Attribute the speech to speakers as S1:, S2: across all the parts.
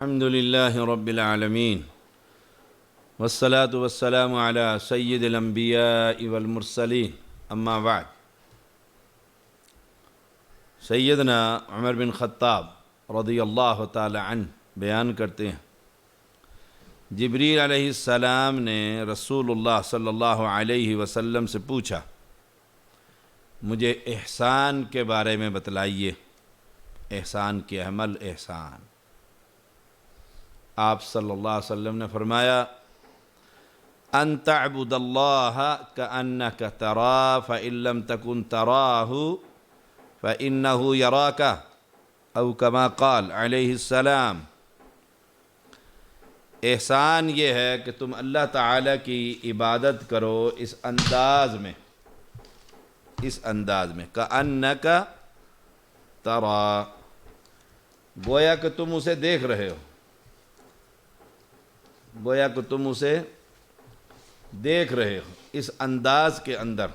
S1: الحمد لله رب العالمين والصلاة والسلام على سيد الأنبياء والمرسلين أما بعد سیدنا عمر بن خطاب رضی اللہ تعالی عنہ بیان کرتے ہیں جبریل علیہ السلام نے رسول اللہ صلی اللہ علیہ وسلم سے پوچھا مجھے احسان کے بارے میں بتلائیے، احسان کے عمل احسان۔ آپ صلی اللہ علیہ وسلم نے فرمایا ان تعبد اللہ کأنک تراہ فإن لم تکن تراہ فإنہ یراک او کما قال علیہ السلام۔ احسان یہ ہے کہ تم اللہ تعالیٰ کی عبادت کرو اس انداز میں کأنک تراہ، گویا کہ تم اسے دیکھ رہے ہو، گویا کہ تم اسے دیکھ رہے ہو، اس انداز کے اندر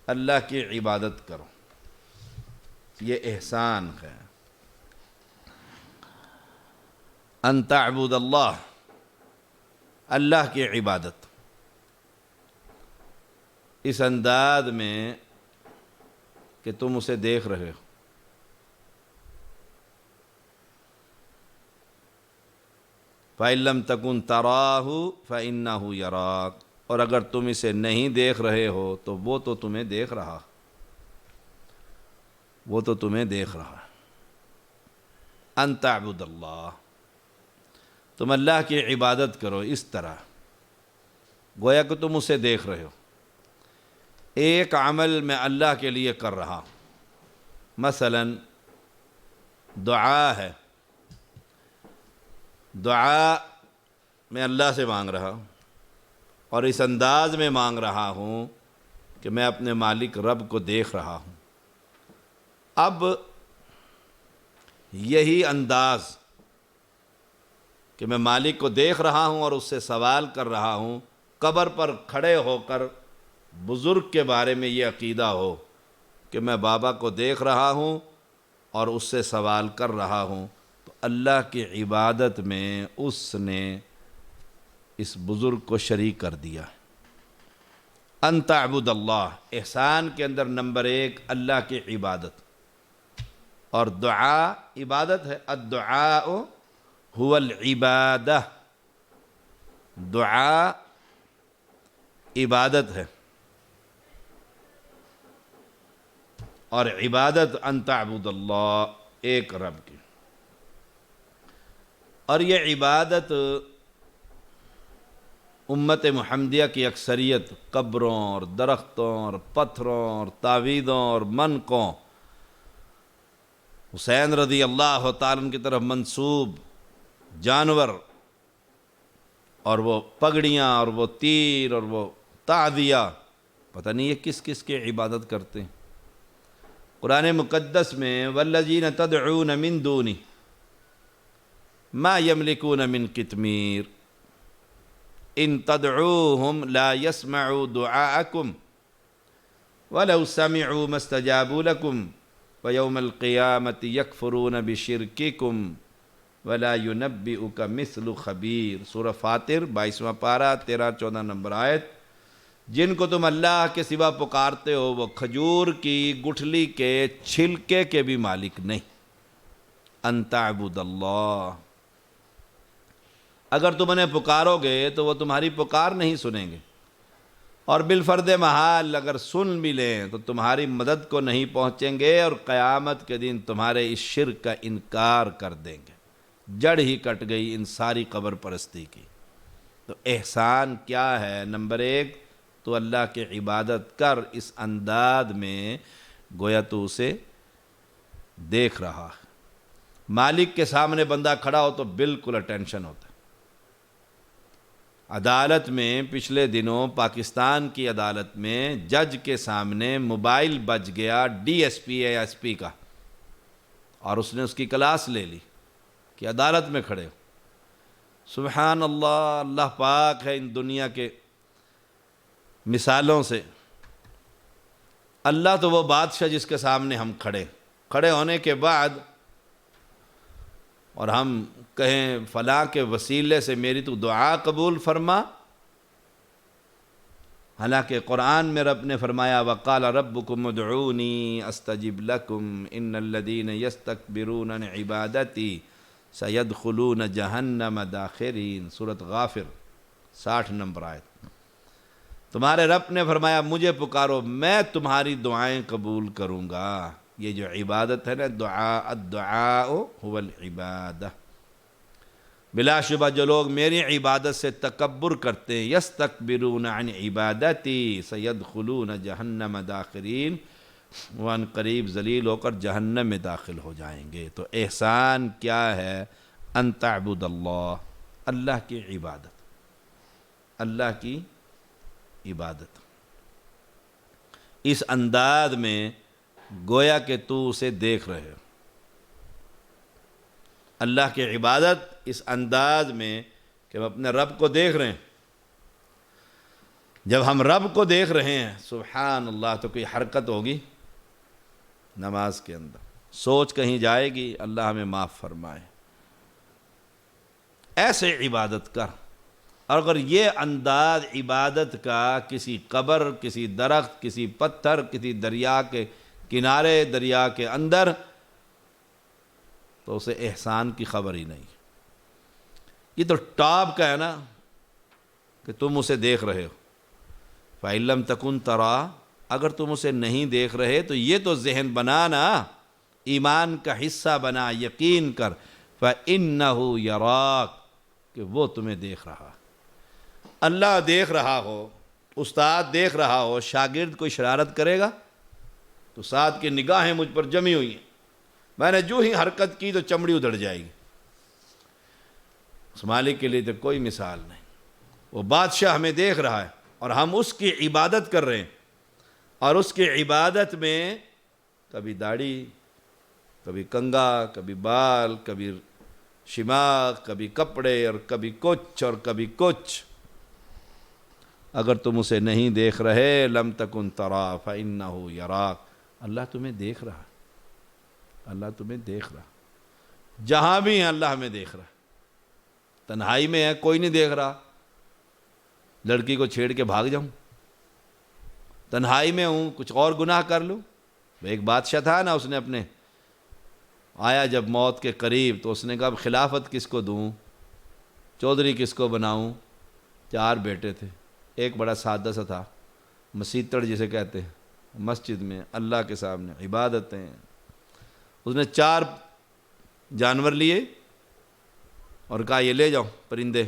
S1: اللہ کی عبادت کرو، یہ احسان ہے۔ ان تعبد اللہ، اللہ کی عبادت اس انداز میں کہ تم اسے دیکھ رہے ہو۔ فَإِن لَمْ تَكُنْ تَرَاهُ فَإِنَّهُ يَرَاكَ، اور اگر تم اسے نہیں دیکھ رہے ہو تو وہ تو تمہیں دیکھ رہا، وہ تو تمہیں دیکھ رہا۔ ان تعبد اللہ، تم اللہ کی عبادت کرو اس طرح گویا کہ تم اسے دیکھ رہے ہو، ایک عمل میں اللہ کے لیے کر رہا، مثلا دعا ہے، دعا میں اللہ سے مانگ رہا ہوں اور اس انداز میں مانگ رہا ہوں کہ میں اپنے مالک رب کو دیکھ رہا ہوں۔ اب یہی انداز کہ میں مالک کو دیکھ رہا ہوں اور اس سے سوال کر رہا ہوں، قبر پر کھڑے ہو کر بزرگ کے بارے میں یہ عقیدہ ہو کہ میں بابا کو دیکھ رہا ہوں اور اس سے سوال کر رہا ہوں، تو اللہ کی عبادت میں اس نے اس بزرگ کو شریک کر دیا۔ ان تعبد اللہ، احسان کے اندر نمبر 1 اللہ کی عبادت، اور دعا عبادت ہے۔ الدعاء هو العبادہ، دعا عبادت ہے، اور عبادت ان تعبد اللہ، ایک رب کی۔ اور یہ عبادت امت محمدیہ کی اکثریت قبروں اور درختوں اور پتھروں اور تعویذوں اور منقوں، حسین رضی اللہ تعالیٰ عنہ کی طرف منسوب جانور اور وہ پگڑیاں اور وہ تیر اور وہ تعدیہ، پتہ نہیں یہ کس کس کی عبادت کرتے ہیں۔ قرآن مقدس میں والذین تدعون من دونہ ما یملکون من قطمیر ان تدعوہم لا يسمعوا دعاءکم ولو سمعوا ما استجابوا لکم ویوم القیامة یکفرون بشرککم ولا ينبئک مثل خبیر۔ سورہ فاطر 22واں پارہ 13-14 نمبر آیت۔ جن کو تم اللہ کے سوا پکارتے ہو وہ کھجور کی گٹھلی کے چھلکے کے بھی مالک نہیں۔ ان تعبد اللہ، اگر تم انہیں پکارو گے تو وہ تمہاری پکار نہیں سنیں گے، اور بالفرد محال اگر سن بھی لیں تو تمہاری مدد کو نہیں پہنچیں گے، اور قیامت کے دن تمہارے اس شرک کا انکار کر دیں گے۔ جڑ ہی کٹ گئی ان ساری قبر پرستی کی۔ تو احسان کیا ہے؟ نمبر 1 تو اللہ کی عبادت کر اس انداز میں گویا تو اسے دیکھ رہا ہے۔ مالک کے سامنے بندہ کھڑا ہو تو بالکل اٹینشن ہوتا ہے۔ عدالت میں پچھلے دنوں پاکستان کی عدالت میں جج کے سامنے موبائل بج گیا ڈی ایس پی یا ایس پی کا، اور اس نے اس کی کلاس لے لی کہ عدالت میں کھڑے ہو۔ سبحان اللہ، اللہ پاک ہے ان دنیا کے مثالوں سے۔ اللہ تو وہ بادشاہ جس کے سامنے ہم کھڑے ہونے کے بعد اور ہم کہیں فلاں کے وسیلے سے میری تو دعا قبول فرما، حالانکہ قرآن میں رب نے فرمایا وقال ربکم ادعونی استجب لکم ان الذین یستکبرون عن عبادتی سیدخلون جہنم داخرین، سورۃ غافر 60 نمبر آیت۔ تمہارے رب نے فرمایا مجھے پکارو میں تمہاری دعائیں قبول کروں گا۔ یہ جو عبادت ہے نا، الدعاء هو العبادہ، بلا شبہ جو لوگ میری عبادت سے تکبر کرتے ہیں، یستکبرون عن عبادتی سیدخلون جہنم داخرین، وہ ان قریب ذلیل ہو کر جہنم میں داخل ہو جائیں گے۔ تو احسان کیا ہے؟ ان تعبد اللہ، اللہ کی عبادت، اللہ کی عبادت اس انداز میں گویا کہ تو اسے دیکھ رہے ہو۔ اللہ کی عبادت اس انداز میں کہ ہم اپنے رب کو دیکھ رہے ہیں۔ جب ہم رب کو دیکھ رہے ہیں سبحان اللہ، تو کوئی حرکت ہوگی نماز کے اندر، سوچ کہیں جائے گی، اللہ ہمیں معاف فرمائے۔ ایسے عبادت کر۔ اور اگر یہ انداز عبادت کا کسی قبر، کسی درخت، کسی پتھر، کسی دریا کے کنارے، دریا کے اندر، تو اسے احسان کی خبر ہی نہیں۔ یہ تو ٹاپ کا ہے نا کہ تم اسے دیکھ رہے ہو۔ فَإِن لَمْ تَكُنْ تَرَى، اگر تم اسے نہیں دیکھ رہے تو یہ تو ذہن بنانا، ایمان کا حصہ بنا، یقین کر فَإِنَّهُ يَرَاكَ، کہ وہ تمہیں دیکھ رہا۔ اللہ دیکھ رہا ہو، استاد دیکھ رہا ہو، شاگرد کوئی شرارت کرے گا؟ تو استاد کی نگاہیں مجھ پر جمی ہوئی ہیں، میں نے جو ہی حرکت کی تو چمڑی ادھڑ جائے گی۔ اس مالک کے لیے تو کوئی مثال نہیں۔ وہ بادشاہ ہمیں دیکھ رہا ہے اور ہم اس کی عبادت کر رہے ہیں، اور اس کی عبادت میں کبھی داڑھی، کبھی کنگا، کبھی بال، کبھی شماغ، کبھی کپڑے، اور کبھی کچھ اور کبھی کچھ۔ اگر تم اسے نہیں دیکھ رہے لم تکن ترا فإنہ یراک، اللہ تمہیں دیکھ رہا، اللہ تمہیں دیکھ رہا، جہاں بھی ہیں اللہ ہمیں دیکھ رہا۔ تنہائی میں ہے کوئی نہیں دیکھ رہا، لڑکی کو چھیڑ کے بھاگ جاؤں، تنہائی میں ہوں کچھ اور گناہ کر لوں۔ ایک بادشاہ تھا نا، اس نے اپنے آیا جب موت کے قریب تو اس نے کہا اب خلافت کس کو دوں، چودھری کس کو بناؤں؟ 4 بیٹے تھے، ایک بڑا سادہ سا تھا، مسیتڑ جسے کہتے ہیں، مسجد میں اللہ کے سامنے عبادتیں۔ اس نے 4 جانور لیے اور کہا یہ لے جاؤ پرندے،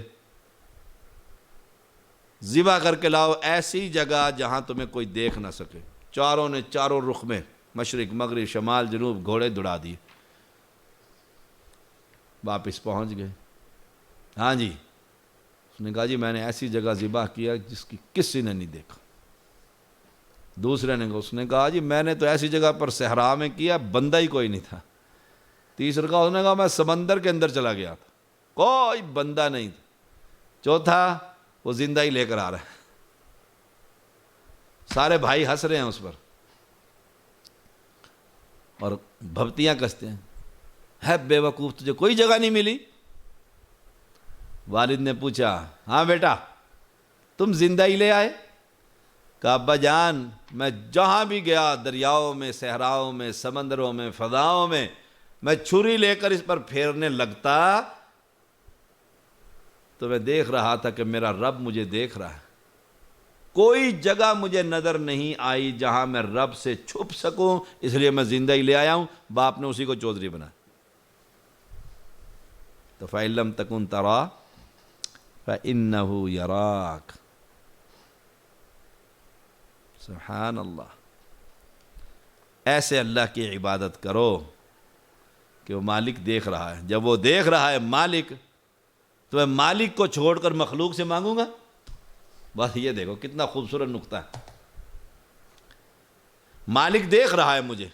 S1: ذبح کر کے لاؤ ایسی جگہ جہاں تمہیں کوئی دیکھ نہ سکے۔ چاروں نے چاروں رخ میں، مشرق مغرب شمال جنوب، گھوڑے دوڑا دیے، واپس پہنچ گئے۔ ہاں جی، اس نے کہا جی میں نے ایسی جگہ ذبح کیا جس کی کسی نے نہیں دیکھا۔ دوسرے نے کہا، اس نے کہا جی میں نے تو ایسی جگہ پر صحرا میں کیا بندہ ہی کوئی نہیں تھا۔ تیسرا کا اس نے کہا میں سمندر کے اندر چلا گیا تھا، کوئی بندہ نہیں تھا۔ چوتھا وہ زندہ ہی لے کر آ رہا ہے۔ سارے بھائی ہنس رہے ہیں اس پر اور بھبتیاں کستے ہیں، ہے بے وقوف تجھے کوئی جگہ نہیں ملی؟ والد نے پوچھا ہاں بیٹا تم زندہ ہی لے آئے؟ کہا ابا جان میں جہاں بھی گیا، دریاؤں میں، صحراؤں میں، سمندروں میں، فضاؤں میں چھری لے کر اس پر پھیرنے لگتا تو میں دیکھ رہا تھا کہ میرا رب مجھے دیکھ رہا ہے۔ کوئی جگہ مجھے نظر نہیں آئی جہاں میں رب سے چھپ سکوں، اس لیے میں زندہ ہی لے آیا ہوں۔ باپ نے اسی کو چودھری بنا۔ تو فَإِن لَمْ تَكُنْ تَرَى فَإِنَّهُ يَرَاكَ۔ سبحان اللہ۔ ایسے اللہ کی عبادت کرو کہ وہ مالک دیکھ رہا ہے۔ جب وہ دیکھ رہا ہے مالک، تو میں مالک کو چھوڑ کر مخلوق سے مانگوں گا؟ بس یہ دیکھو کتنا خوبصورت نقطہ ہے۔ مالک دیکھ رہا ہے مجھے،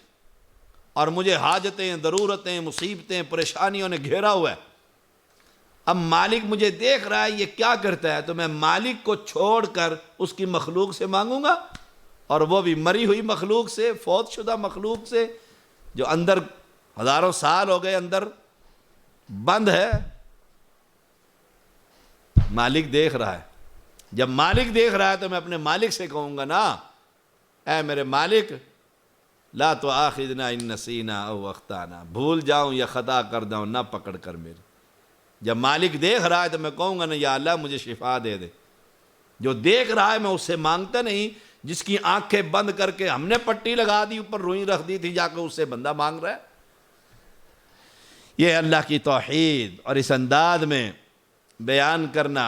S1: اور مجھے حاجتیں، ضرورتیں، مصیبتیں، پریشانیوں نے گھیرا ہوا ہے۔ اب مالک مجھے دیکھ رہا ہے یہ کیا کرتا ہے، تو میں مالک کو چھوڑ کر اس کی مخلوق سے مانگوں گا، اور وہ بھی مری ہوئی مخلوق سے، فوت شدہ مخلوق سے، جو اندر ہزاروں سال ہو گئے اندر بند ہے، مالک دیکھ رہا ہے۔ جب مالک دیکھ رہا ہے تو میں اپنے مالک سے کہوں گا نا، اے میرے مالک لا تؤاخذنا ان نسینا او اخطانا، بھول جاؤں یا خطا کر جاؤں نہ پکڑ کر میرے۔ جب مالک دیکھ رہا ہے تو میں کہوں گا نا یا اللہ مجھے شفا دے دے۔ جو دیکھ رہا ہے میں اس سے مانگتا نہیں، جس کی آنکھیں بند کر کے ہم نے پٹی لگا دی اوپر روئی رکھ دی تھی، جا کے اس سے بندہ مانگ رہا ہے۔ یہ اللہ کی توحید اور اس انداز میں بیان کرنا،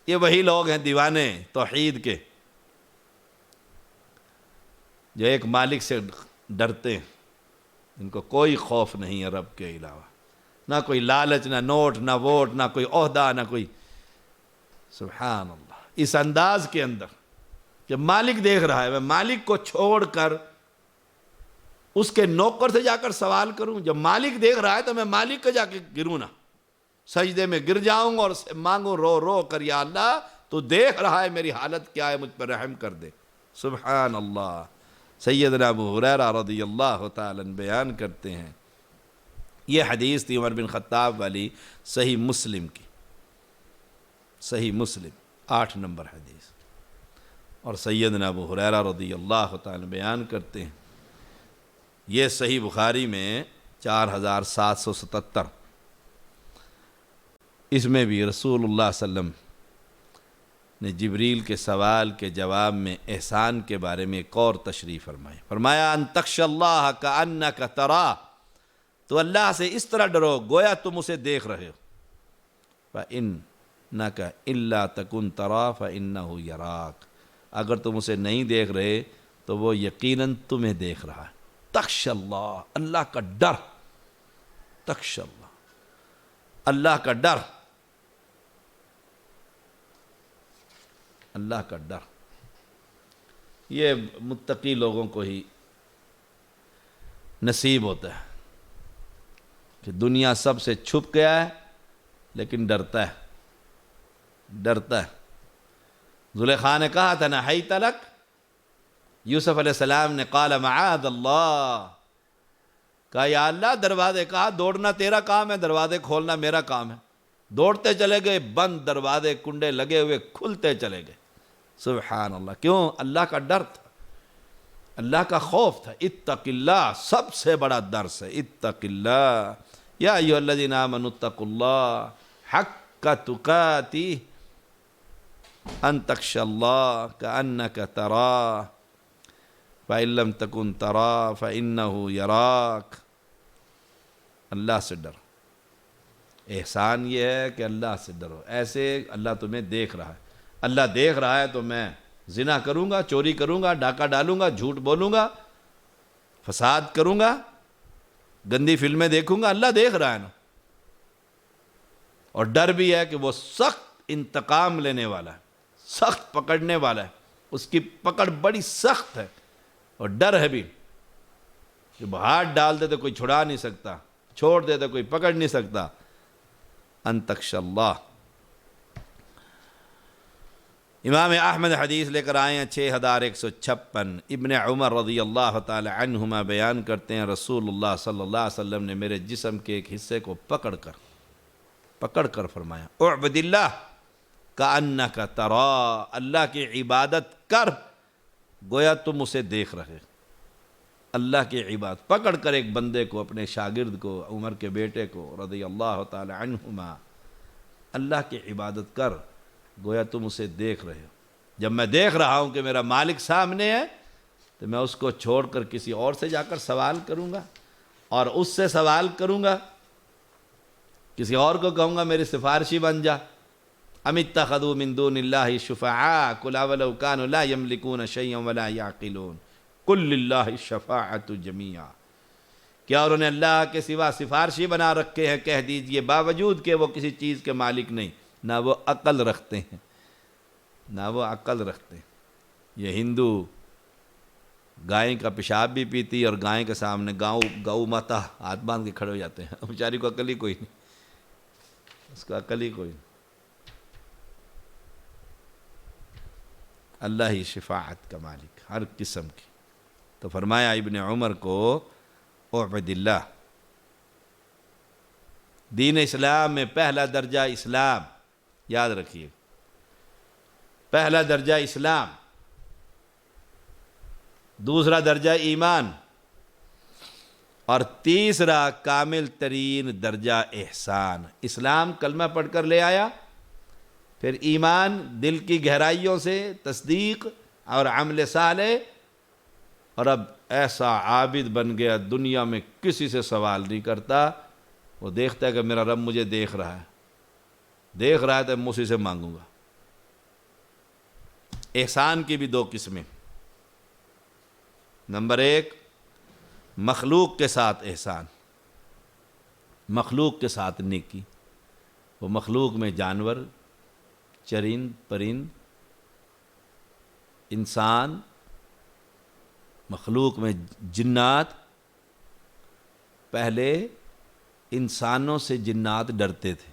S1: یہ وہی لوگ ہیں دیوانے توحید کے جو ایک مالک سے ڈرتے ہیں، ان کو کوئی خوف نہیں ہے رب کے علاوہ، نہ کوئی لالچ، نہ نوٹ، نہ ووٹ، نہ کوئی عہدہ، نہ کوئی۔ سبحان اللہ، اس انداز کے اندر جب مالک دیکھ رہا ہے، میں مالک کو چھوڑ کر اس کے نوکر سے جا کر سوال کروں؟ جب مالک دیکھ رہا ہے تو میں مالک کو جا کے گروں نا، سجدے میں گر جاؤں گا اور اس سے مانگوں رو رو کر، یا اللہ تو دیکھ رہا ہے میری حالت کیا ہے، مجھ پر رحم کر دے۔ سبحان اللہ۔ سیدنا ابو ہریرہ رضی اللہ تعالیٰ عنہ بیان کرتے ہیں، یہ حدیث تھی عمر بن خطاب والی، صحیح مسلم کی، صحیح مسلم 8 نمبر حدیث، اور سیدنا ابو ہریرہ رضی اللہ تعالیٰ بیان کرتے ہیں، یہ صحیح بخاری میں 4777، اس میں بھی رسول اللہ صلی اللہ علیہ وسلم نے جبریل کے سوال کے جواب میں احسان کے بارے میں ایک اور تشریح فرمائی۔ فرمایا ان تخش اللہ کأنک تراہ، تو اللہ سے اس طرح ڈرو گویا تم اسے دیکھ رہے ہو۔ فإنک الا تکن تراہ فإنہ یراک، اگر تم اسے نہیں دیکھ رہے تو وہ یقیناً تمہیں دیکھ رہا ہے۔ تخش اللہ، اللہ کا ڈر، تخش اللہ، اللہ کا ڈر، اللہ کا ڈر، یہ متقی لوگوں کو ہی نصیب ہوتا ہے کہ دنیا سب سے چھپ گیا ہے لیکن ڈرتا ہے، ڈرتا ہے۔ زلیخا نے کہا تھا نحیت لک، یوسف علیہ السلام نے قال معاذ اللہ، کہا یا اللہ دروازے، کہا دوڑنا تیرا کام ہے، دروازے کھولنا میرا کام ہے۔ دوڑتے چلے گئے، بند دروازے کنڈے لگے ہوئے کھلتے چلے گئے۔ سبحان اللہ، کیوں؟ اللہ کا ڈر تھا، اللہ کا خوف تھا۔ اتق اللہ سب سے بڑا درس ہے، اتق اللہ یا ایھا الذین آمنوا اتقوا اللہ حق تقاتہ ان تخشى اللہ کأنک تراہ فإن لم تکن تراہ فإنہ یراک۔ اللہ سے ڈرو، احسان یہ ہے کہ اللہ سے ڈرو، ایسے اللہ تمہیں دیکھ رہا ہے۔ اللہ دیکھ رہا ہے تو میں زنا کروں گا، چوری کروں گا، ڈاکہ ڈالوں گا، جھوٹ بولوں گا، فساد کروں گا، گندی فلمیں دیکھوں گا، اللہ دیکھ رہا ہے نا۔ اور ڈر بھی ہے کہ وہ سخت انتقام لینے والا ہے، سخت پکڑنے والا ہے، اس کی پکڑ بڑی سخت ہے، اور ڈر ہے بھی کہ ہاتھ ڈال دے تو کوئی چھڑا نہیں سکتا، چھوڑ دے تو کوئی پکڑ نہیں سکتا۔ ان تخشى اللہ۔ امام احمد حدیث لے کر آئے ہیں 6156، ابن عمر رضی اللہ تعالی عنہما بیان کرتے ہیں رسول اللہ صلی اللہ علیہ وسلم نے میرے جسم کے ایک حصے کو پکڑ کر فرمایا اعبد اللہ کأنک تراہ، اللہ کی عبادت کر گویا تم اسے دیکھ رہے۔ اللہ کی عبادت پکڑ کر ایک بندے کو، اپنے شاگرد کو، عمر کے بیٹے کو رضی اللہ تعالی عنہما، اللہ کی عبادت کر گویا تم اسے دیکھ رہے ہو۔ جب میں دیکھ رہا ہوں کہ میرا مالک سامنے ہے تو میں اس کو چھوڑ کر کسی اور سے جا کر سوال کروں گا، اور اس سے سوال کروں گا، کسی اور کو کہوں گا میری سفارشی بن جا۔ ام اتخذوا من دون اللہ شفعاء قل اولو كانوا لا يملكون شيئا ولا يعقلون قل للہ الشفاعۃ جمیعا، کیا انہوں نے اللہ کے سوا سفارشی بنا رکھے ہیں؟ کہہ دیجئے باوجود کہ وہ کسی چیز کے مالک نہیں، نہ وہ عقل رکھتے ہیں، نہ وہ عقل رکھتے ہیں۔ یہ ہندو گائے کا پیشاب بھی پیتی اور گائے کے سامنے گاؤ ماتا ہاتھ باندھ کے کھڑے ہو جاتے ہیں، بیچاری کو عقل ہی کوئی نہیں، اس کو عقل ہی کوئی نہیں۔ اللہ ہی شفاعت کا مالک ہر قسم کی۔ تو فرمایا ابن عمر کو اعبد اللہ دین اسلام میں پہلا درجہ اسلام، یاد رکھیے، پہلا درجہ اسلام، دوسرا درجہ ایمان، اور تیسرا کامل ترین درجہ احسان۔ اسلام کلمہ پڑھ کر لے آیا، پھر ایمان دل کی گہرائیوں سے تصدیق اور عمل صالح، اور اب ایسا عابد بن گیا دنیا میں کسی سے سوال نہیں کرتا، وہ دیکھتا ہے کہ میرا رب مجھے دیکھ رہا ہے تو میں اسی سے مانگوں گا۔ احسان کی بھی دو قسمیں، نمبر ایک مخلوق کے ساتھ احسان، مخلوق کے ساتھ نیکی، وہ مخلوق میں جانور، چرند پرند، انسان، مخلوق میں جنات۔ پہلے انسانوں سے جنات ڈرتے تھے،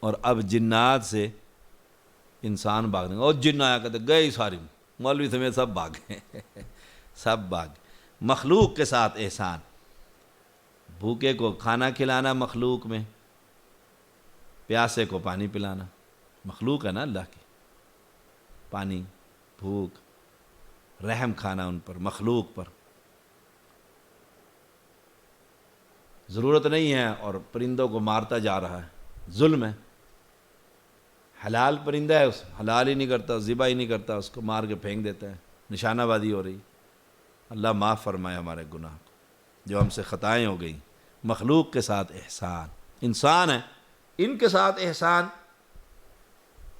S1: اور اب جنات سے انسان بھاگنے اور جن آیا کہتے گئے ساری، مولوی سمیت سب بھاگے سب بھاگے۔ مخلوق کے ساتھ احسان، بھوکے کو کھانا کھلانا مخلوق میں، پیاسے کو پانی پلانا، مخلوق ہے نا اللہ کی، پانی، بھوک، رحم کھانا ان پر، مخلوق پر، ضرورت نہیں ہے اور پرندوں کو مارتا جا رہا ہے، ظلم ہے۔ حلال پرندہ ہے، اس حلال ہی نہیں کرتا، ذبح ہی نہیں کرتا، اس کو مار کے پھینک دیتا ہے، نشانہ بازی ہو رہی۔ اللہ معاف فرمائے ہمارے گناہ کو، جو ہم سے خطائیں ہو گئیں۔ مخلوق کے ساتھ احسان، انسان ہے ان کے ساتھ احسان،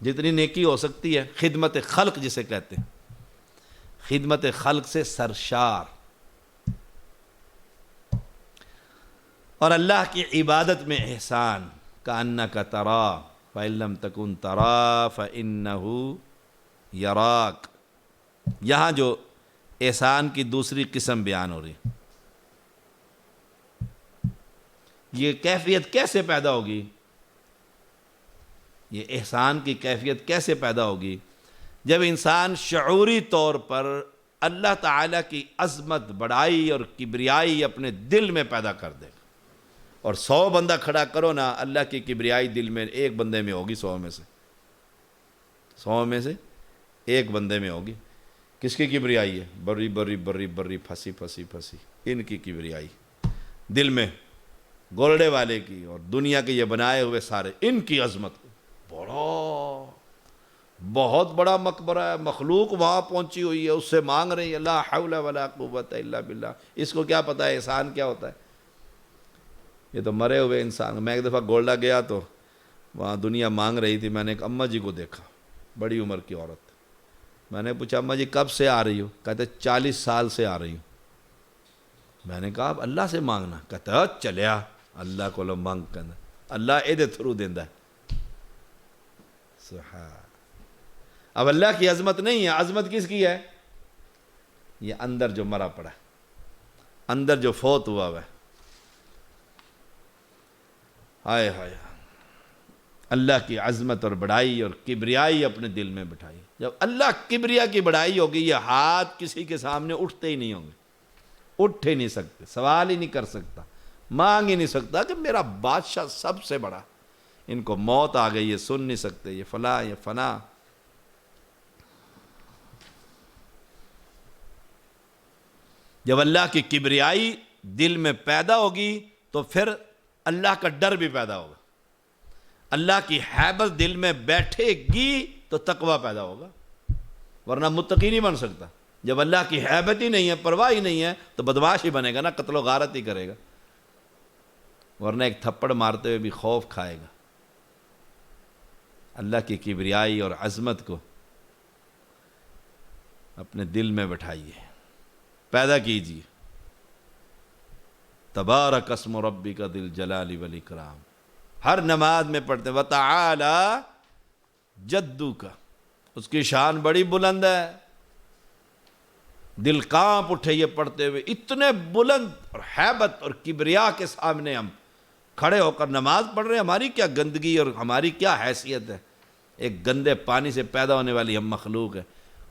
S1: جتنی نیکی ہو سکتی ہے، خدمت خلق جسے کہتے ہیں، خدمت خلق سے سرشار، اور اللہ کی عبادت میں احسان، کأنک ترا فإن لم تکن ترا فإنہ یراک۔ یہاں جو احسان کی دوسری قسم بیان ہو رہی، یہ کیفیت کیسے پیدا ہوگی، یہ احسان کی کیفیت کیسے پیدا ہوگی؟ جب انسان شعوری طور پر اللہ تعالیٰ کی عظمت، بڑائی اور کبریائی اپنے دل میں پیدا کر دے گا۔ اور 100 بندہ کھڑا کرو نا، اللہ کی کبریائی دل میں ایک بندے میں ہوگی، 100 میں سے ایک بندے میں ہوگی۔ کس کی کبریائی ہے؟ بری بری بری بری پھنسی پھنسی پھنسی، ان کی کبریائی دل میں، گولڑے والے کی اور دنیا کے یہ بنائے ہوئے سارے، ان کی عظمت، بہت بڑا مقبرہ ہے، مخلوق وہاں پہنچی ہوئی ہے، اس سے مانگ رہی ہے، لا حول ولا قوت الا باللہ۔ اس کو کیا پتہ ہے احسان کیا ہوتا ہے؟ یہ تو مرے ہوئے انسان۔ میں ایک دفعہ گولڈا گیا تو وہاں دنیا مانگ رہی تھی، میں نے ایک اماں جی کو دیکھا، بڑی عمر کی عورت۔ میں نے پوچھا اماں جی کب سے آ رہی ہو؟ کہتے 40 سال سے آ رہی ہوں۔ میں نے کہا اب اللہ سے مانگنا؟ کہتا چلیا اللہ کو لو مانگ کرنا، اللہ اے تھرو دیندا ہے۔ سبحان۔ اب اللہ کی عظمت نہیں ہے، عظمت کس کی ہے؟ یہ اندر جو مرا پڑا ہے، اندر جو فوت ہوا ہے، ہائے ہائے، اللہ کی عظمت اور بڑائی اور کبریائی اپنے دل میں بٹھائی۔ جب اللہ کبریا کی بڑائی ہوگی، یہ ہاتھ کسی کے سامنے اٹھتے ہی نہیں ہوں گے، اٹھ ہی نہیں سکتے، سوال ہی نہیں کر سکتا، مانگ ہی نہیں سکتا کہ میرا بادشاہ سب سے بڑا۔ ان کو موت آ گئی، یہ سن نہیں سکتے، یہ فلاں یہ فنا۔ جب اللہ کی کبریائی دل میں پیدا ہوگی تو پھر اللہ کا ڈر بھی پیدا ہوگا، اللہ کی ہیبت دل میں بیٹھے گی تو تقوی پیدا ہوگا، ورنہ متقی نہیں بن سکتا۔ جب اللہ کی ہیبت ہی نہیں ہے، پرواہ ہی نہیں ہے، تو بدمعاش ہی بنے گا نا، قتل و غارت ہی کرے گا، ورنہ ایک تھپڑ مارتے ہوئے بھی خوف کھائے گا۔ اللہ کی کبریائی اور عظمت کو اپنے دل میں بٹھائیے، پیدا کیجیے۔ تبارک اسم ربک ذی الجلال والاکرام، ہر نماز میں پڑھتے وتعالی جدک، اس کی شان بڑی بلند ہے، دل کانپ اٹھے یہ پڑھتے ہوئے۔ اتنے بلند اور ہیبت اور کبریا کے سامنے ہم کھڑے ہو کر نماز پڑھ رہے ہیں، ہماری کیا گندگی اور ہماری کیا حیثیت ہے؟ ایک گندے پانی سے پیدا ہونے والی ہم مخلوق ہے،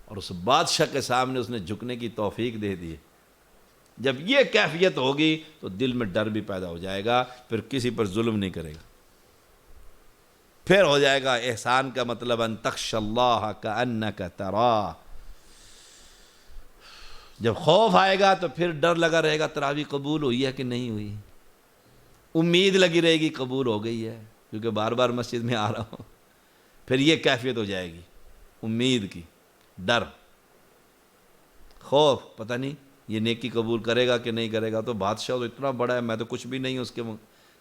S1: اور اس بادشاہ کے سامنے اس نے جھکنے کی توفیق دے دی ہے۔ جب یہ کیفیت ہوگی تو دل میں ڈر بھی پیدا ہو جائے گا، پھر کسی پر ظلم نہیں کرے گا۔ پھر ہو جائے گا احسان کا مطلب ان تخشى اللہ کأنک تراہ. جب خوف آئے گا تو پھر ڈر لگا رہے گا تراویح قبول ہوئی ہے کہ نہیں ہوئی، امید لگی رہے گی قبول ہو گئی ہے کیونکہ بار بار مسجد میں آ رہا ہوں. پھر یہ کیفیت ہو جائے گی امید کی، ڈر، خوف، پتہ نہیں یہ نیکی قبول کرے گا کہ نہیں کرے گا. تو بادشاہ تو اتنا بڑا ہے، میں تو کچھ بھی نہیں ہوں اس کے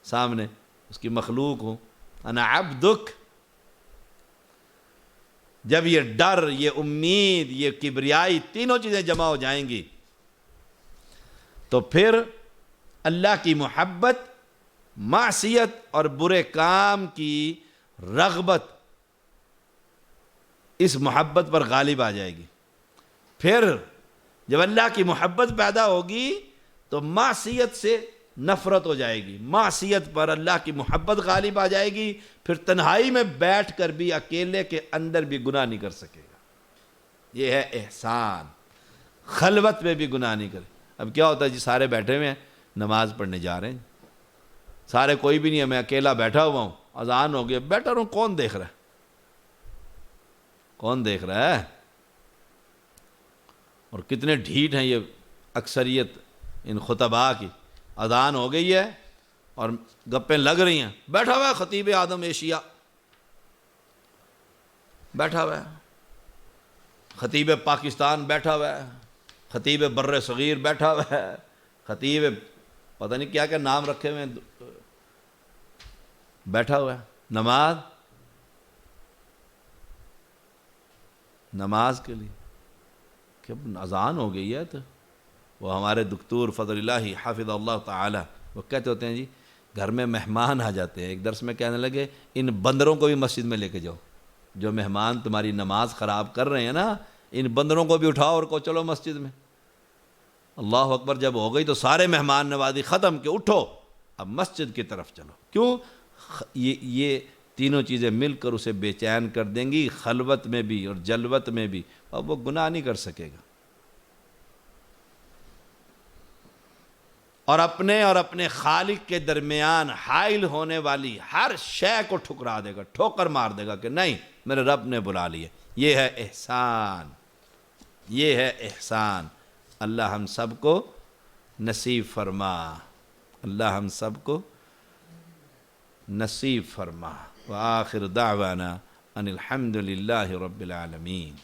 S1: سامنے، اس کی مخلوق ہوں. انا عبدک. جب یہ ڈر، یہ امید، یہ کبریائی تینوں چیزیں جمع ہو جائیں گی تو پھر اللہ کی محبت، معصیت اور برے کام کی رغبت اس محبت پر غالب آ جائے گی. پھر جب اللہ کی محبت پیدا ہوگی تو معصیت سے نفرت ہو جائے گی، معصیت پر اللہ کی محبت غالب آ جائے گی. پھر تنہائی میں بیٹھ کر بھی، اکیلے کے اندر بھی گناہ نہیں کر سکے گا. یہ ہے احسان. خلوت میں بھی گناہ نہیں کرے. اب کیا ہوتا ہے جی، سارے بیٹھے ہوئے ہیں نماز پڑھنے جا رہے ہیں، سارے کوئی بھی نہیں ہے، میں اکیلا بیٹھا ہوا ہوں، اذان ہو گیا، بیٹھا رہوں، کون دیکھ رہا ہے؟ کون دیکھ رہا ہے؟ اور کتنے ڈھیٹ ہیں یہ اکثریت ان خطباء کی. اذان ہو گئی ہے اور گپیں لگ رہی ہیں، بیٹھا ہوا ہے خطیب اعظم ایشیا، بیٹھا ہوا ہے خطیب پاکستان، بیٹھا ہوا ہے خطیب بر صغیر، بیٹھا ہوا ہے خطیب پتہ نہیں کیا کیا نام رکھے ہوئے ہیں، بیٹھا ہوا ہے. نماز کے لیے کہ اذان ہو گئی ہے. تو وہ ہمارے دکتور فضل اللہ حافظ اللہ تعالی وہ کہتے ہوتے ہیں جی، گھر میں مہمان آ جاتے ہیں. ایک درس میں کہنے لگے ان بندروں کو بھی مسجد میں لے کے جاؤ، جو مہمان تمہاری نماز خراب کر رہے ہیں نا، ان بندروں کو بھی اٹھاؤ اور کو چلو مسجد میں. اللہ اکبر جب ہو گئی تو سارے مہمان نوازی ختم کہ اٹھو اب مسجد کی طرف چلو. کیوں؟ یہ تینوں چیزیں مل کر اسے بے چین کر دیں گی، خلوت میں بھی اور جلوت میں بھی، اب وہ گناہ نہیں کر سکے گا. اور اپنے خالق کے درمیان حائل ہونے والی ہر شے کو ٹھکرا دے گا، ٹھوکر مار دے گا کہ نہیں، میرے رب نے بلا لیے. یہ ہے احسان، یہ ہے احسان. اللہ ہم سب کو نصیب فرما، اللہ ہم سب کو نصیب فرما. وآخر دعوانا ان الحمد للہ رب العالمین.